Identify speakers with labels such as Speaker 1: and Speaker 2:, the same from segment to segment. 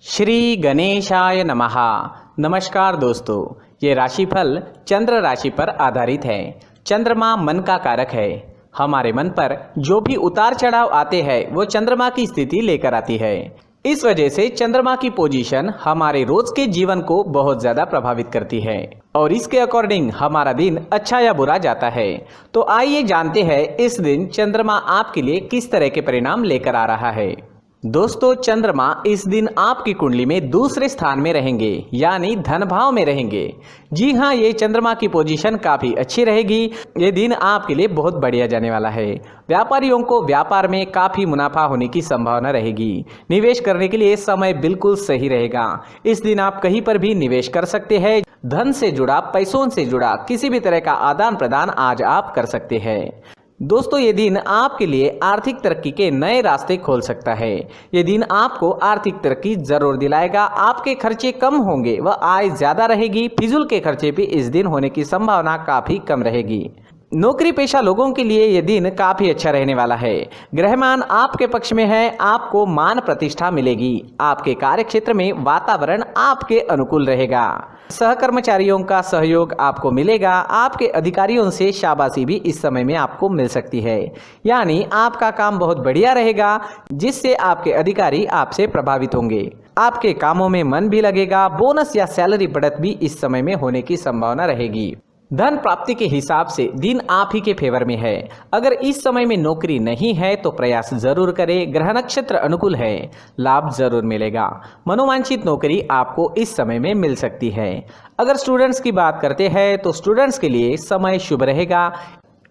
Speaker 1: श्री गणेशाय नमः। नमस्कार दोस्तों, ये राशिफल चंद्र राशि पर आधारित है। चंद्रमा मन का कारक है। हमारे मन पर जो भी उतार चढ़ाव आते हैं वो चंद्रमा की स्थिति लेकर आती है। इस वजह से चंद्रमा की पोजीशन हमारे रोज के जीवन को बहुत ज्यादा प्रभावित करती है और इसके अकॉर्डिंग हमारा दिन अच्छा या बुरा जाता है। तो आइए जानते हैं इस दिन चंद्रमा आपके लिए किस तरह के परिणाम लेकर आ रहा है। दोस्तों, चंद्रमा इस दिन आपकी कुंडली में दूसरे स्थान में रहेंगे, यानी धन भाव में रहेंगे। जी हाँ, ये चंद्रमा की पोजीशन काफी अच्छी रहेगी। ये दिन आपके लिए बहुत बढ़िया जाने वाला है। व्यापारियों को व्यापार में काफी मुनाफा होने की संभावना रहेगी। निवेश करने के लिए समय बिल्कुल सही रहेगा। इस दिन आप कहीं पर भी निवेश कर सकते हैं। धन से जुड़ा, पैसों से जुड़ा किसी भी तरह का आदान प्रदान आज आप कर सकते हैं। दोस्तों, ये दिन आपके लिए आर्थिक तरक्की के नए रास्ते खोल सकता है। ये दिन आपको आर्थिक तरक्की जरूर दिलाएगा। आपके खर्चे कम होंगे व आय ज्यादा रहेगी। फिजूल के खर्चे भी इस दिन होने की संभावना काफी कम रहेगी। नौकरी पेशा लोगों के लिए यह दिन काफी अच्छा रहने वाला है। ग्रहमान आपके पक्ष में है। आपको मान प्रतिष्ठा मिलेगी। आपके कार्य क्षेत्र में वातावरण आपके अनुकूल रहेगा। सहकर्मचारियों का सहयोग आपको मिलेगा। आपके अधिकारियों से शाबाशी भी इस समय में आपको मिल सकती है, यानी आपका काम बहुत बढ़िया रहेगा, जिससे आपके अधिकारी आपसे प्रभावित होंगे। आपके कामों में मन भी लगेगा। बोनस या सैलरी बढ़त भी इस समय में होने की संभावना रहेगी। धन प्राप्ति के हिसाब से दिन आप ही के फेवर में है। अगर इस समय में नौकरी नहीं है तो प्रयास जरूर करें। ग्रह नक्षत्र अनुकूल है, लाभ जरूर मिलेगा। मनोवांछित नौकरी आपको इस समय में मिल सकती है। अगर स्टूडेंट्स की बात करते हैं तो स्टूडेंट्स के लिए समय शुभ रहेगा।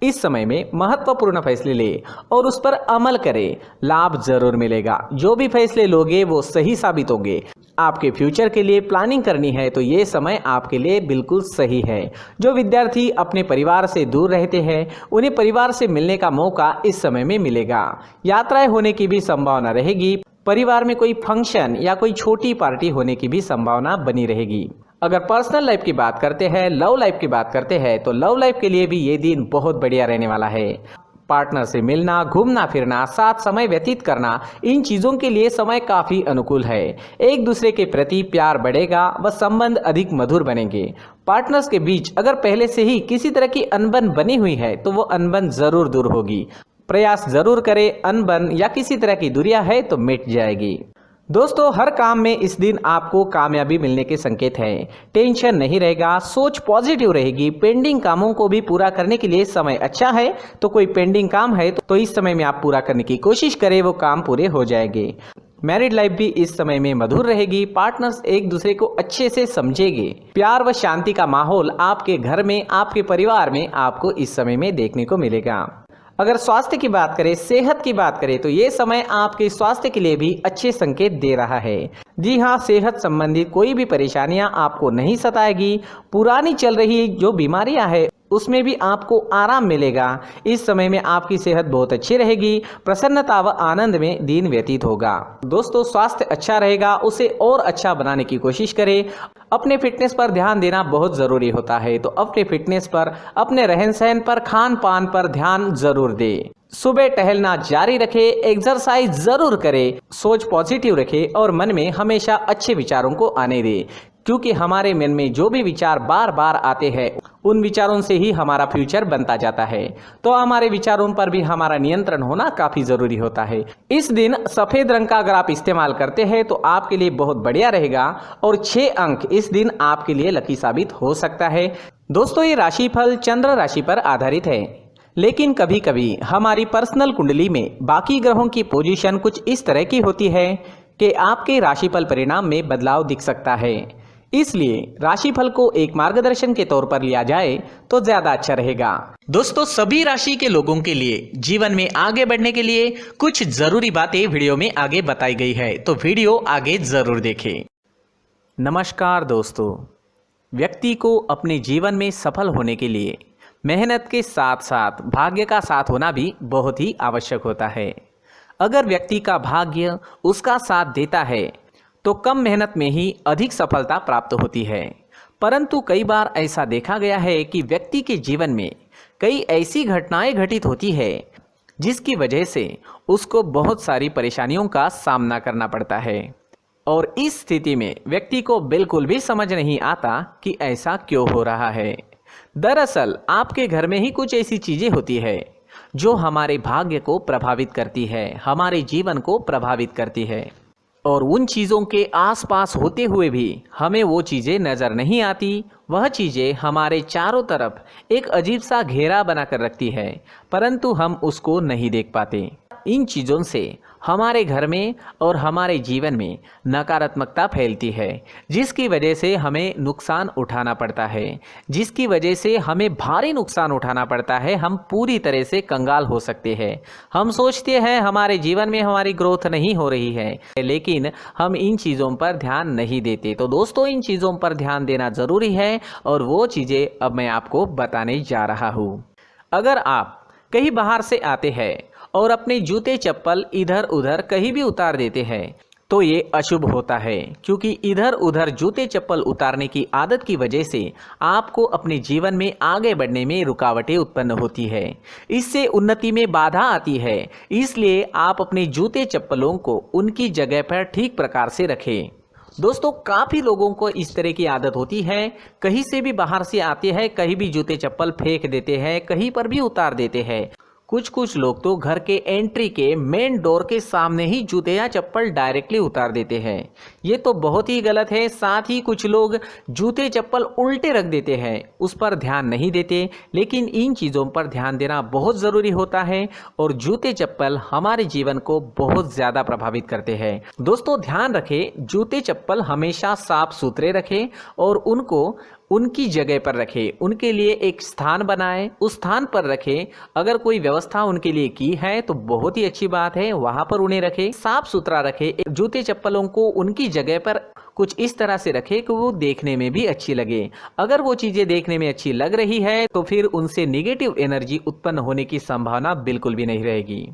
Speaker 1: इस समय में महत्वपूर्ण फैसले ले और उस पर अमल करें, लाभ जरूर मिलेगा। जो भी फैसले लोगे वो सही साबित होंगे। आपके फ्यूचर के लिए प्लानिंग करनी है तो ये समय आपके लिए बिल्कुल सही है। जो विद्यार्थी अपने परिवार से दूर रहते हैं उन्हें परिवार से मिलने का मौका इस समय में मिलेगा। यात्राएं होने की भी संभावना रहेगी। परिवार में कोई फंक्शन या कोई छोटी पार्टी होने की भी संभावना बनी रहेगी। अगर पर्सनल लाइफ की बात करते हैं, लव लाइफ की बात करते हैं तो लव लाइफ के लिए भी ये दिन बहुत बढ़िया रहने वाला है। पार्टनर से मिलना, घूमना फिरना, साथ समय व्यतीत करना, इन चीजों के लिए समय काफी अनुकूल है। एक दूसरे के प्रति प्यार बढ़ेगा व संबंध अधिक मधुर बनेंगे। पार्टनर्स के बीच अगर पहले से ही किसी तरह की अनबन बनी हुई है तो वो अनबन जरूर दूर होगी। प्रयास जरूर करें। अनबन या किसी तरह की दूरियां है तो मिट जाएगी। दोस्तों, हर काम में इस दिन आपको कामयाबी मिलने के संकेत हैं। टेंशन नहीं रहेगा, सोच पॉजिटिव रहेगी। पेंडिंग कामों को भी पूरा करने के लिए समय अच्छा है। तो कोई पेंडिंग काम है तो इस समय में आप पूरा करने की कोशिश करें, वो काम पूरे हो जाएंगे। मैरिड लाइफ भी इस समय में मधुर रहेगी। पार्टनर्स एक दूसरे को अच्छे से समझेंगे। प्यार व शांति का माहौल आपके घर में, आपके परिवार में आपको इस समय में देखने को मिलेगा। अगर स्वास्थ्य की बात करें, सेहत की बात करें तो ये समय आपके स्वास्थ्य के लिए भी अच्छे संकेत दे रहा है। जी हाँ, सेहत संबंधित कोई भी परेशानियां आपको नहीं सताएगी। पुरानी चल रही जो बीमारियां हैं उसमें भी आपको आराम मिलेगा। इस समय में आपकी सेहत बहुत अच्छी रहेगी। प्रसन्नता व आनंद में दिन व्यतीत होगा। दोस्तों, स्वास्थ्य अच्छा रहेगा, उसे और अच्छा बनाने की कोशिश करें। अपने फिटनेस पर ध्यान देना बहुत जरूरी होता है, तो अपने फिटनेस पर, अपने रहन सहन पर, खान पान पर ध्यान जरूर दें। सुबह टहलना जारी रखें, एक्सरसाइज जरूर करें, सोच पॉजिटिव रखें और मन में हमेशा अच्छे विचारों को आने दें, क्योंकि हमारे मन में जो भी विचार बार बार आते हैं उन विचारों से ही हमारा फ्यूचर बनता जाता है। तो हमारे विचारों पर भी हमारा नियंत्रण होना काफी जरूरी होता है। इस दिन सफेद रंग का अगर आप इस्तेमाल करते हैं तो आपके लिए बहुत बढ़िया रहेगा और 6 अंक इस दिन आपके लिए लकी साबित हो सकता है। दोस्तों, ये राशिफल चंद्र राशि पर आधारित है, लेकिन कभी कभी हमारी पर्सनल कुंडली में बाकी ग्रहों की पोजीशन कुछ इस तरह की होती है कि आपके राशिफल परिणाम में बदलाव दिख सकता है। इसलिए राशिफल को एक मार्गदर्शन के तौर पर लिया जाए तो ज्यादा अच्छा रहेगा। दोस्तों, सभी राशि के लोगों के लिए जीवन में आगे बढ़ने के लिए कुछ जरूरी बातें वीडियो में आगे बताई गई है, तो वीडियो आगे जरूर देखें। नमस्कार दोस्तों, व्यक्ति को अपने जीवन में सफल होने के लिए मेहनत के साथ साथ भाग्य का साथ होना भी बहुत ही आवश्यक होता है। अगर व्यक्ति का भाग्य उसका साथ देता है तो कम मेहनत में ही अधिक सफलता प्राप्त होती है। परंतु कई बार ऐसा देखा गया है कि व्यक्ति के जीवन में कई ऐसी घटनाएं घटित होती है जिसकी वजह से उसको बहुत सारी परेशानियों का सामना करना पड़ता है। और इस स्थिति में व्यक्ति को बिल्कुल भी समझ नहीं आता कि ऐसा क्यों हो रहा है। दरअसल आपके घर में ही कुछ ऐसी चीजें होती है जो हमारे भाग्य को प्रभावित करती है, हमारे जीवन को प्रभावित करती है, और उन चीज़ों के आसपास होते हुए भी हमें वो चीज़ें नज़र नहीं आती। वह चीज़ें हमारे चारों तरफ एक अजीब सा घेरा बनाकर रखती है, परंतु हम उसको नहीं देख पाते। इन चीज़ों से हमारे घर में और हमारे जीवन में नकारात्मकता फैलती है, जिसकी वजह से हमें नुकसान उठाना पड़ता है, जिसकी वजह से हमें भारी नुकसान उठाना पड़ता है। हम पूरी तरह से कंगाल हो सकते हैं। हम सोचते हैं हमारे जीवन में हमारी ग्रोथ नहीं हो रही है, लेकिन हम इन चीज़ों पर ध्यान नहीं देते। तो दोस्तों, इन चीज़ों पर ध्यान देना ज़रूरी है और वो चीज़ें अब मैं आपको बताने जा रहा हूँ। अगर आप कहीं बाहर से आते हैं और अपने जूते चप्पल इधर उधर कहीं भी उतार देते हैं तो ये अशुभ होता है, क्योंकि इधर उधर जूते चप्पल उतारने की आदत की वजह से आपको अपने जीवन में आगे बढ़ने में रुकावटें उत्पन्न होती है। इससे उन्नति में बाधा आती है। इसलिए आप अपने जूते चप्पलों को उनकी जगह पर ठीक प्रकार से रखें। दोस्तों, काफ़ी लोगों को इस तरह की आदत होती है, कहीं से भी बाहर से आते हैं, कहीं भी जूते चप्पल फेंक देते हैं, कहीं पर भी उतार देते हैं। कुछ लोग तो घर के एंट्री के मेन डोर के सामने ही जूते या चप्पल डायरेक्टली उतार देते हैं। ये तो बहुत ही गलत है। साथ ही कुछ लोग जूते चप्पल उल्टे रख देते हैं, उस पर ध्यान नहीं देते। लेकिन इन चीज़ों पर ध्यान देना बहुत ज़रूरी होता है और जूते चप्पल हमारे जीवन को बहुत ज़्यादा प्रभावित करते हैं। दोस्तों, ध्यान रखें, जूते चप्पल हमेशा साफ सुथरे रखें और उनको उनकी जगह पर रखें। उनके लिए एक स्थान बनाएं, उस स्थान पर रखें। अगर कोई व्यवस्था उनके लिए की है तो बहुत ही अच्छी बात है, वहां पर उन्हें रखें, साफ सुथरा रखें। जूते चप्पलों को उनकी जगह पर कुछ इस तरह से रखें कि वो देखने में भी अच्छी लगे। अगर वो चीज़ें देखने में अच्छी लग रही है तो फिर उनसे निगेटिव एनर्जी उत्पन्न होने की संभावना बिल्कुल भी नहीं रहेगी।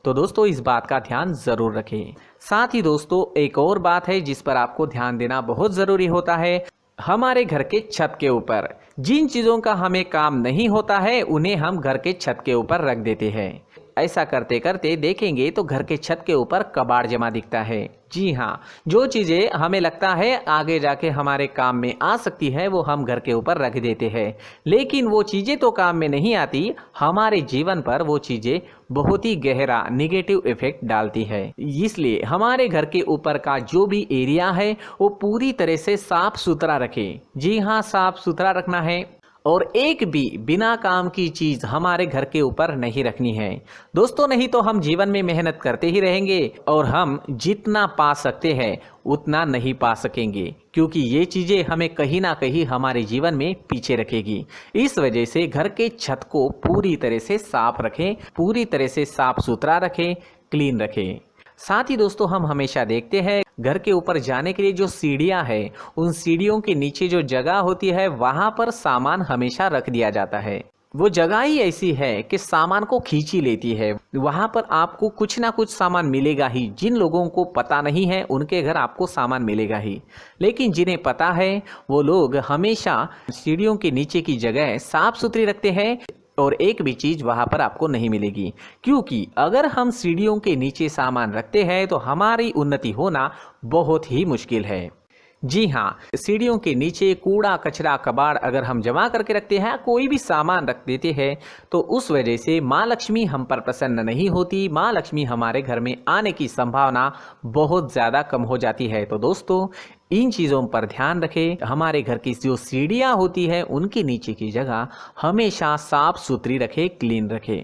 Speaker 1: तो दोस्तों, इस बात का ध्यान ज़रूर रखें। साथ ही दोस्तों, एक और बात है जिस पर आपको ध्यान देना बहुत ज़रूरी होता है। हमारे घर के छत के ऊपर जिन चीज़ों का हमें काम नहीं होता है उन्हें हम घर के छत के ऊपर रख देते हैं। ऐसा करते करते देखेंगे तो घर के छत के ऊपर कबाड़ जमा दिखता है। जी हाँ, जो चीज़ें हमें लगता है आगे जाके हमारे काम में आ सकती है वो हम घर के ऊपर रख देते हैं, लेकिन वो चीज़ें तो काम में नहीं आती। हमारे जीवन पर वो चीज़ें बहुत ही गहरा निगेटिव इफेक्ट डालती है। इसलिए हमारे घर के ऊपर का जो भी एरिया है वो पूरी तरह से साफ सुथरा रखें। जी हाँ, साफ सुथरा रखना है और एक भी बिना काम की चीज़ हमारे घर के ऊपर नहीं रखनी है। दोस्तों, नहीं तो हम जीवन में मेहनत करते ही रहेंगे और हम जितना पा सकते हैं उतना नहीं पा सकेंगे, क्योंकि ये चीज़ें हमें कहीं ना कहीं हमारे जीवन में पीछे रखेगी। इस वजह से घर के छत को पूरी तरह से साफ रखें, पूरी तरह से साफ सुथरा रखें, क्लीन रखें। साथ ही दोस्तों, हम हमेशा देखते हैं घर के ऊपर जाने के लिए जो सीढ़ियां हैं, उन सीढ़ियों के नीचे जो जगह होती है वहां पर सामान हमेशा रख दिया जाता है। वो जगह ही ऐसी है कि सामान को खींच ही लेती है। वहां पर आपको कुछ ना कुछ सामान मिलेगा ही। जिन लोगों को पता नहीं है उनके घर आपको सामान मिलेगा ही, लेकिन जिन्हें पता है वो लोग हमेशा सीढ़ियों के नीचे की जगह साफ सुथरी रखते हैं और एक भी चीज़ वहाँ पर आपको नहीं मिलेगी। क्योंकि अगर हम सीढ़ियों के नीचे सामान रखते हैं तो हमारी उन्नति होना बहुत ही मुश्किल है। जी हाँ, सीढ़ियों के नीचे कूड़ा कचरा कबाड़ अगर हम जमा करके रखते हैं, कोई भी सामान रख देते हैं, तो उस वजह से माँ लक्ष्मी हम पर प्रसन्न नहीं होती। माँ लक्ष्मी हमारे घर में आने की संभावना बहुत ज़्यादा कम हो जाती है। तो दोस्तों, इन चीज़ों पर ध्यान रखें। हमारे घर की जो सीढ़ियाँ होती है उनके नीचे की जगह हमेशा साफ सुथरी रखें, क्लीन रखें।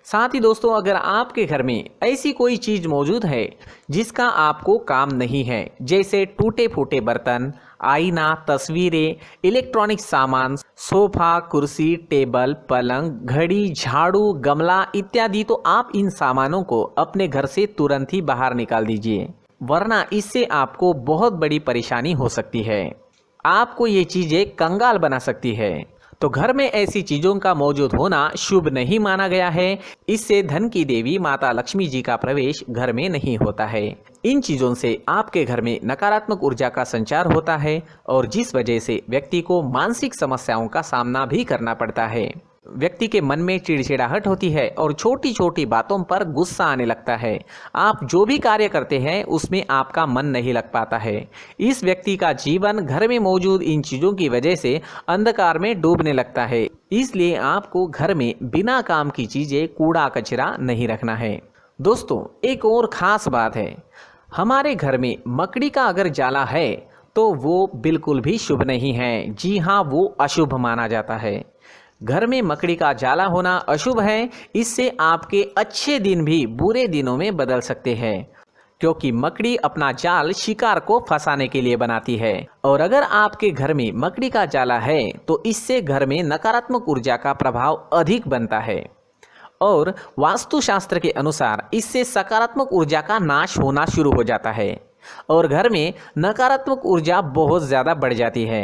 Speaker 1: साथ ही दोस्तों, अगर आपके घर में ऐसी कोई चीज़ मौजूद है जिसका आपको काम नहीं है, जैसे टूटे फूटे बर्तन, आईना, तस्वीरें, इलेक्ट्रॉनिक सामान, सोफा, कुर्सी, टेबल, पलंग, घड़ी, झाड़ू, गमला इत्यादि, तो आप इन सामानों को अपने घर से तुरंत ही बाहर निकाल दीजिए, वरना इससे आपको बहुत बड़ी परेशानी हो सकती है। आपको ये चीज़ें कंगाल बना सकती है। तो घर में ऐसी चीज़ों का मौजूद होना शुभ नहीं माना गया है। इससे धन की देवी माता लक्ष्मी जी का प्रवेश घर में नहीं होता है। इन चीज़ों से आपके घर में नकारात्मक ऊर्जा का संचार होता है और जिस वजह से व्यक्ति को मानसिक समस्याओं का सामना भी करना पड़ता है। व्यक्ति के मन में चिड़चिड़ाहट होती है और छोटी छोटी बातों पर गुस्सा आने लगता है। आप जो भी कार्य करते हैं उसमें आपका मन नहीं लग पाता है। इस व्यक्ति का जीवन घर में मौजूद इन चीज़ों की वजह से अंधकार में डूबने लगता है। इसलिए आपको घर में बिना काम की चीज़ें, कूड़ा कचरा नहीं रखना है। दोस्तों, एक और ख़ास बात है, हमारे घर में मकड़ी का अगर जाला है तो वो बिल्कुल भी शुभ नहीं है। जी हाँ, वो अशुभ माना जाता है। घर में मकड़ी का जाला होना अशुभ है। इससे आपके अच्छे दिन भी बुरे दिनों में बदल सकते हैं, क्योंकि मकड़ी अपना जाल शिकार को फंसाने के लिए बनाती है। और अगर आपके घर में मकड़ी का जाला है तो इससे घर में नकारात्मक ऊर्जा का प्रभाव अधिक बनता है और वास्तुशास्त्र के अनुसार इससे सकारात्मक ऊर्जा का नाश होना शुरू हो जाता है और घर में नकारात्मक ऊर्जा बहुत ज़्यादा बढ़ जाती है।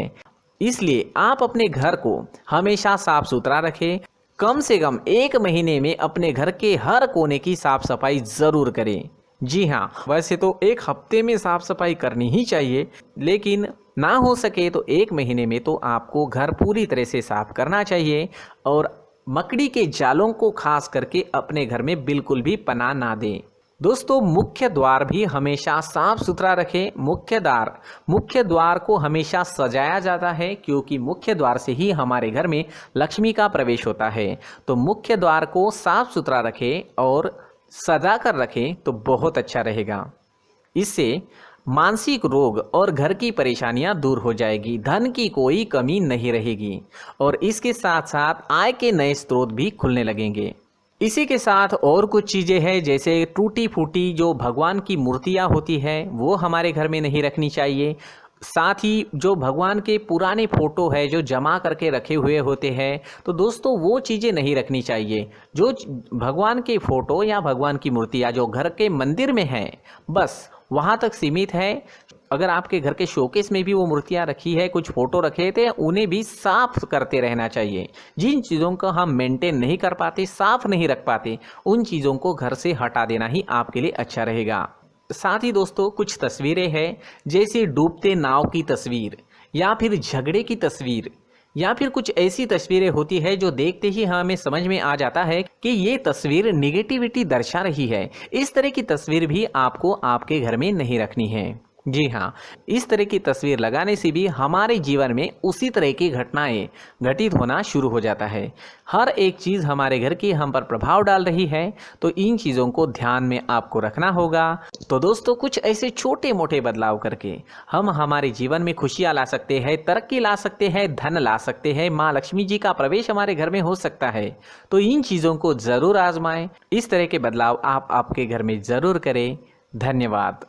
Speaker 1: इसलिए आप अपने घर को हमेशा साफ सुथरा रखें। कम से कम 1 महीने में अपने घर के हर कोने की साफ सफाई ज़रूर करें। जी हाँ, वैसे तो 1 हफ्ते में साफ सफाई करनी ही चाहिए, लेकिन ना हो सके तो 1 महीने में तो आपको घर पूरी तरह से साफ करना चाहिए और मकड़ी के जालों को खास करके अपने घर में बिल्कुल भी पनाह ना दें। दोस्तों, मुख्य द्वार भी हमेशा साफ सुथरा रखें। मुख्य द्वार को हमेशा सजाया जाता है, क्योंकि मुख्य द्वार से ही हमारे घर में लक्ष्मी का प्रवेश होता है। तो मुख्य द्वार को साफ सुथरा रखें और सजा कर रखें तो बहुत अच्छा रहेगा। इससे मानसिक रोग और घर की परेशानियां दूर हो जाएगी, धन की कोई कमी नहीं रहेगी और इसके साथ साथ आय के नए स्रोत भी खुलने लगेंगे। इसी के साथ और कुछ चीज़ें हैं, जैसे टूटी फूटी जो भगवान की मूर्तियां होती है वो हमारे घर में नहीं रखनी चाहिए। साथ ही जो भगवान के पुराने फ़ोटो है जो जमा करके रखे हुए होते हैं, तो दोस्तों वो चीज़ें नहीं रखनी चाहिए। जो भगवान के फ़ोटो या भगवान की मूर्तियाँ जो घर के मंदिर में हैं, बस वहाँ तक सीमित है। अगर आपके घर के शोकेस में भी वो मूर्तियाँ रखी है, कुछ फ़ोटो रखे थे, उन्हें भी साफ करते रहना चाहिए। जिन चीज़ों को हम मेंटेन नहीं कर पाते, साफ नहीं रख पाते, उन चीज़ों को घर से हटा देना ही आपके लिए अच्छा रहेगा। साथ ही दोस्तों, कुछ तस्वीरें हैं, जैसे डूबते नाव की तस्वीर या फिर झगड़े की तस्वीर या फिर कुछ ऐसी तस्वीरें होती है जो देखते ही हमें समझ में आ जाता है कि ये तस्वीर निगेटिविटी दर्शा रही है। इस तरह की तस्वीर भी आपको आपके घर में नहीं रखनी है। जी हाँ, इस तरह की तस्वीर लगाने से भी हमारे जीवन में उसी तरह की घटनाएं घटित होना शुरू हो जाता है। हर एक चीज़ हमारे घर की हम पर प्रभाव डाल रही है, तो इन चीज़ों को ध्यान में आपको रखना होगा। तो दोस्तों, कुछ ऐसे छोटे मोटे बदलाव करके हम हमारे जीवन में खुशियाँ ला सकते हैं, तरक्की ला सकते हैं, धन ला सकते हैं, माँ लक्ष्मी जी का प्रवेश हमारे घर में हो सकता है। तो इन चीज़ों को ज़रूर आजमाएं। इस तरह के बदलाव आप आपके घर में ज़रूर करें। धन्यवाद।